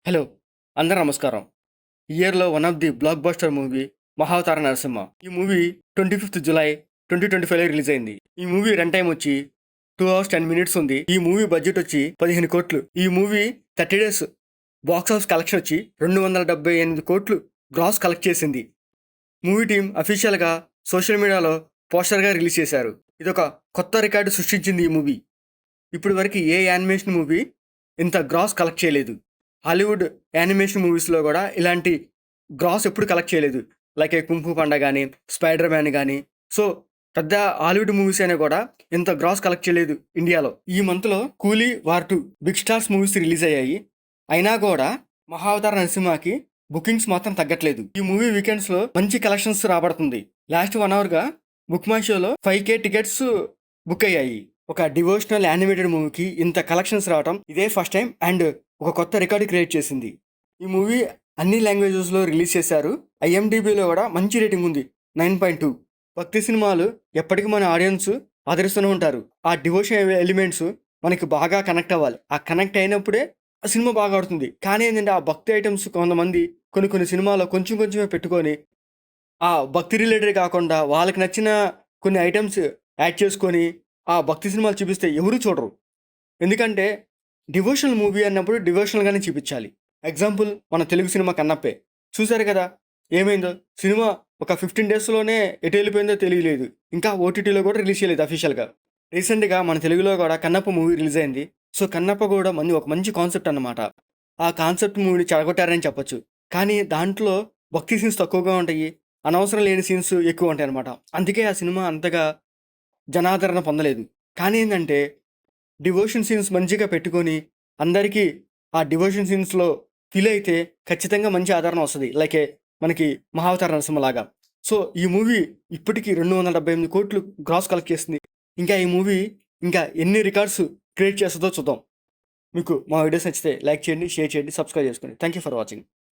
Hello! అందరూ నమస్కారం. ఈ ఇయర్‌లో one of the block buster movie 'Mahavatar Narasimha'. ఈ మూవీ 25థ్ జులై 2025లో రిలీజ్ అయింది. ఈ మూవీ రన్ టైమ్ వచ్చి 2 అవర్స్ 10 మినిట్స్ ఉంది. ఈ మూవీ బడ్జెట్ వచ్చి 15 కోట్లు. ఈ movie 30 days box office collection వచ్చి 278 కోట్లు గ్రాస్ కలెక్ట్ చేసింది. మూవీ టీమ్ అఫీషియల్‌గా సోషల్ మీడియాలో పోస్టర్‌గా రిలీజ్ చేశారు. ఇదొక కొత్త రికార్డు సృష్టించింది ఈ మూవీ. ఇప్పటి వరకు ఏ యానిమేషన్ మూవీ ఇంత గ్రాస్ కలెక్ట్ చేయలేదు. హాలీవుడ్ యానిమేషన్ మూవీస్లో కూడా ఇలాంటి గ్రాస్ ఎప్పుడు కలెక్ట్ చేయలేదు. లైక్ కుంఫు పాండా కానీ, స్పైడర్ మ్యాన్ కానీ. సో పెద్ద హాలీవుడ్ మూవీస్ అయినా కూడా ఇంత గ్రాస్ కలెక్ట్ చేయలేదు ఇండియాలో. ఈ మంత్లో Coolie, War 2 big stars movies release అయ్యాయి. అయినా కూడా మహావతార నరసింహకి బుకింగ్స్ మాత్రం తగ్గట్లేదు. ఈ మూవీ వీకెండ్స్లో మంచి కలెక్షన్స్ రాబడుతుంది. లాస్ట్ 1 అవర్గా బుక్ మై షోలో 5K టికెట్స్ బుక్ అయ్యాయి. ఒక డివోషనల్ యానిమేటెడ్ మూవీకి ఇంత కలెక్షన్స్ రావడం ఇదే ఫస్ట్ టైం అండ్ ఒక కొత్త రికార్డు క్రియేట్ చేసింది. ఈ మూవీ అన్ని లాంగ్వేజెస్లో రిలీజ్ చేశారు. IMDbలో కూడా మంచి రేటింగ్ ఉంది, 9.2. భక్తి సినిమాలు ఎప్పటికీ మన ఆడియన్స్ ఆదరిస్తూనే ఉంటారు. ఆ డివోషన్ ఎలిమెంట్స్ మనకి బాగా కనెక్ట్ అవ్వాలి. ఆ కనెక్ట్ అయినప్పుడే ఆ సినిమా బాగా ఆడుతుంది. కానీ ఏంటంటే ఆ భక్తి ఐటమ్స్ కొంతమంది కొన్ని సినిమాలో కొంచెమే పెట్టుకొని ఆ భక్తి రిలేటెడ్ కాకుండా వాళ్ళకి నచ్చిన కొన్ని ఐటమ్స్ యాడ్ చేసుకొని ఆ భక్తి సినిమాలు చూపిస్తే ఎవరు చూడరు. ఎందుకంటే డివోషనల్ మూవీ అన్నప్పుడు డివోషనల్గానే చూపించాలి. ఎగ్జాంపుల్ మన తెలుగు సినిమా కన్నప్పే చూశారు కదా, ఏమైందో సినిమా ఒక 15 డేస్లోనే ఎటు వెళ్ళిపోయిందో తెలియలేదు. ఇంకా ఓటీటీలో కూడా రిలీజ్ చేయలేదు అఫీషియల్గా. రీసెంట్గా మన తెలుగులో కూడా కన్నప్ప మూవీ రిలీజ్ అయింది. సో కన్నప్ప కూడా ఒక మంచి కాన్సెప్ట్ అన్నమాట. ఆ కాన్సెప్ట్ మూవీని చెడగొట్టారని చెప్పొచ్చు. కానీ దాంట్లో భక్తి సీన్స్ తక్కువగా ఉంటాయి, అనవసరం లేని సీన్స్ ఎక్కువ ఉంటాయి అన్నమాట. అందుకే ఆ సినిమా అంతగా జనాదరణ పొందలేదు. కానీ ఏంటంటే డివోషన్ సీన్స్ మంచిగా పెట్టుకొని అందరికీ ఆ డివోషన్ సీన్స్లో ఫీల్ అయితే ఖచ్చితంగా మంచి ఆదరణ వస్తుంది. లైక్ మనకి మహావతార నరసింహలాగా. సో ఈ మూవీ ఇప్పటికీ 278 కోట్లు గ్రాస్ కలెక్ట్ చేస్తుంది. ఇంకా ఈ మూవీ ఇంకా ఎన్ని రికార్డ్స్ క్రియేట్ చేస్తుందో చూద్దాం. మీకు మా వీడియోస్ నచ్చితే లైక్ చేయండి, షేర్ చేయండి, సబ్స్క్రైబ్ చేసుకోండి. Thank you for watching.